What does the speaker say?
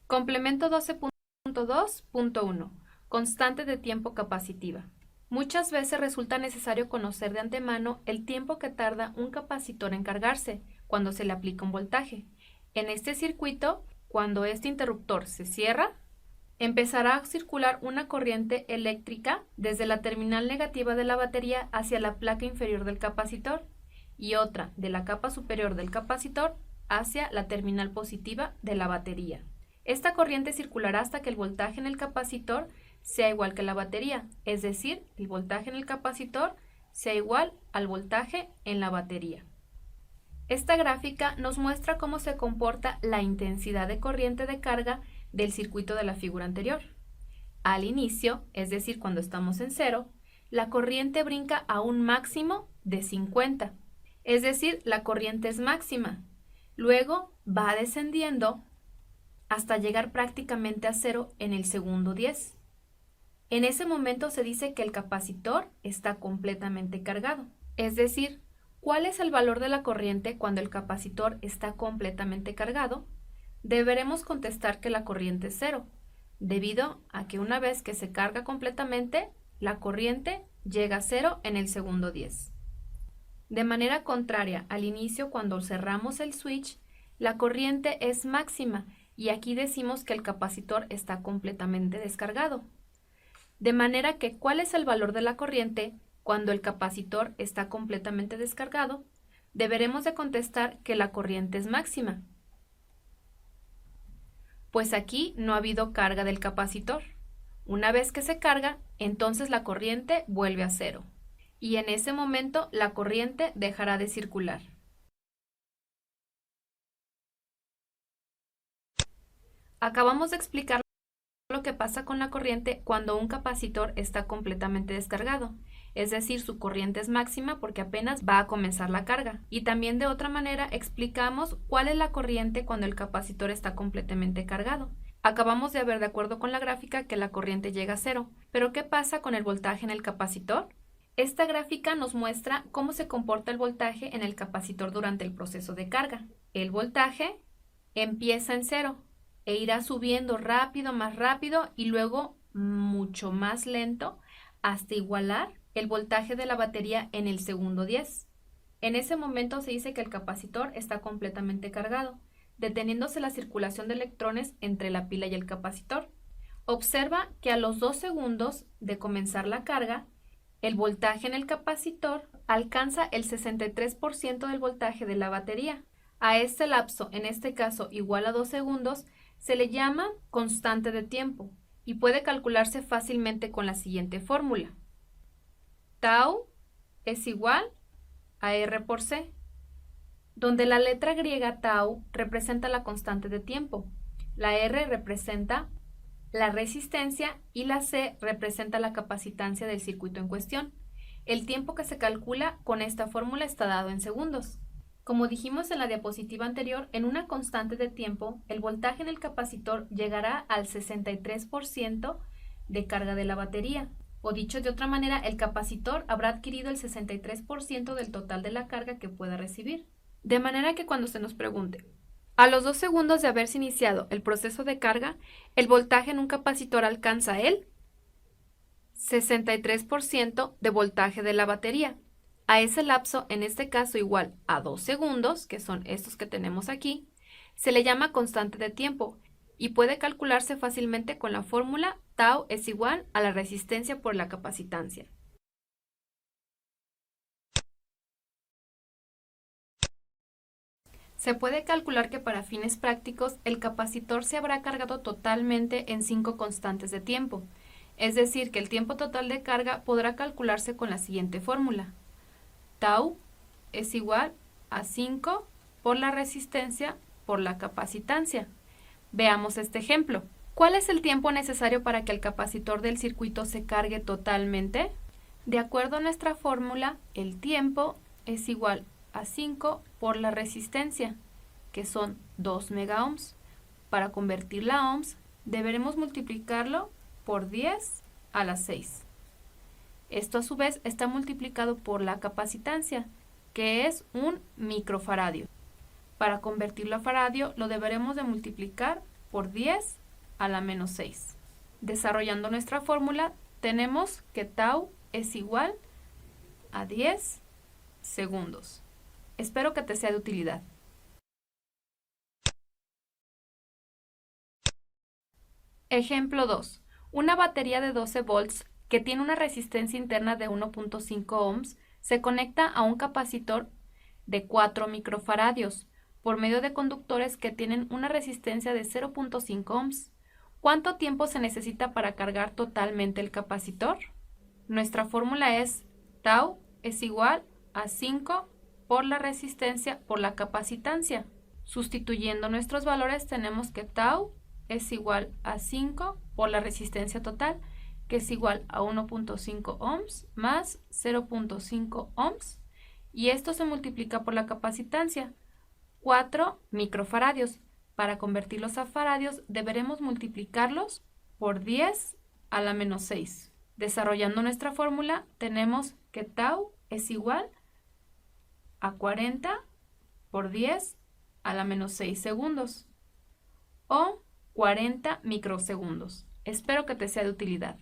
Complemento 12.2.1. Constante de tiempo capacitiva. Muchas veces resulta necesario conocer de antemano el tiempo que tarda un capacitor en cargarse cuando se le aplica un voltaje. En este circuito, cuando este interruptor se cierra, empezará a circular una corriente eléctrica desde la terminal negativa de la batería hacia la placa inferior del capacitor y otra de la capa superior del capacitor hacia la terminal positiva de la batería. Esta corriente circulará hasta que el voltaje en el capacitor sea igual que la batería, es decir, el voltaje en el capacitor sea igual al voltaje en la batería. Esta gráfica nos muestra cómo se comporta la intensidad de corriente de carga del circuito de la figura anterior. Al inicio, es decir, cuando estamos en cero, la corriente brinca a un máximo de 50, es decir, la corriente es máxima. Luego va descendiendo hasta llegar prácticamente a cero en el segundo 10. En ese momento se dice que el capacitor está completamente cargado. Es decir, ¿cuál es el valor de la corriente cuando el capacitor está completamente cargado? Deberemos contestar que la corriente es cero, debido a que una vez que se carga completamente, la corriente llega a cero en el segundo 10. De manera contraria al inicio, cuando cerramos el switch, la corriente es máxima y aquí decimos que el capacitor está completamente descargado. De manera que, ¿cuál es el valor de la corriente cuando el capacitor está completamente descargado? Deberemos de contestar que la corriente es máxima. Pues aquí no ha habido carga del capacitor. Una vez que se carga, entonces la corriente vuelve a cero. Y en ese momento la corriente dejará de circular. Acabamos de explicar lo que pasa con la corriente cuando un capacitor está completamente descargado, es decir, su corriente es máxima porque apenas va a comenzar la carga. Y también de otra manera explicamos cuál es la corriente cuando el capacitor está completamente cargado. Acabamos de ver, de acuerdo con la gráfica, que la corriente llega a cero. Pero ¿qué pasa con el voltaje en el capacitor? Esta gráfica nos muestra cómo se comporta el voltaje en el capacitor durante el proceso de carga. El voltaje empieza en cero e irá subiendo rápido, más rápido y luego mucho más lento hasta igualar el voltaje de la batería en el segundo 10. En ese momento se dice que el capacitor está completamente cargado, deteniéndose la circulación de electrones entre la pila y el capacitor. Observa que a los 2 segundos de comenzar la carga, el voltaje en el capacitor alcanza el 63% del voltaje de la batería. A este lapso, en este caso igual a 2 segundos, se le llama constante de tiempo y puede calcularse fácilmente con la siguiente fórmula. Tau es igual a R por C, donde la letra griega tau representa la constante de tiempo, la R representa la resistencia y la C representa la capacitancia del circuito en cuestión. El tiempo que se calcula con esta fórmula está dado en segundos. Como dijimos en la diapositiva anterior, en una constante de tiempo, el voltaje en el capacitor llegará al 63% de carga de la batería. O dicho de otra manera, el capacitor habrá adquirido el 63% del total de la carga que pueda recibir. De manera que cuando se nos pregunte, a los 2 segundos de haberse iniciado el proceso de carga, el voltaje en un capacitor alcanza el 63% de voltaje de la batería. A ese lapso, en este caso igual a 2 segundos, que son estos que tenemos aquí, se le llama constante de tiempo y puede calcularse fácilmente con la fórmula tau es igual a la resistencia por la capacitancia. Se puede calcular que para fines prácticos el capacitor se habrá cargado totalmente en 5 constantes de tiempo, es decir, que el tiempo total de carga podrá calcularse con la siguiente fórmula. Tau es igual a 5 por la resistencia por la capacitancia. Veamos este ejemplo. ¿Cuál es el tiempo necesario para que el capacitor del circuito se cargue totalmente? De acuerdo a nuestra fórmula, el tiempo es igual a 5 por la resistencia, que son 2 megaohms. Para convertirla a ohms, deberemos multiplicarlo por 10 a la 6. Esto a su vez está multiplicado por la capacitancia, que es un microfaradio. Para convertirlo a faradio lo deberemos de multiplicar por 10 a la menos 6. Desarrollando nuestra fórmula, tenemos que tau es igual a 10 segundos. Espero que te sea de utilidad. Ejemplo 2. Una batería de 12 volts que tiene una resistencia interna de 1.5 ohms se conecta a un capacitor de 4 microfaradios por medio de conductores que tienen una resistencia de 0.5 ohms. ¿Cuánto tiempo se necesita para cargar totalmente el capacitor? Nuestra fórmula es tau es igual a 5 por la resistencia por la capacitancia. Sustituyendo nuestros valores tenemos que tau es igual a 5 por la resistencia total, que es igual a 1.5 ohms más 0.5 ohms, y esto se multiplica por la capacitancia, 4 microfaradios. Para convertirlos a faradios deberemos multiplicarlos por 10 a la menos 6. Desarrollando nuestra fórmula tenemos que tau es igual a 40 por 10 a la menos 6 segundos o 40 microsegundos. Espero que te sea de utilidad.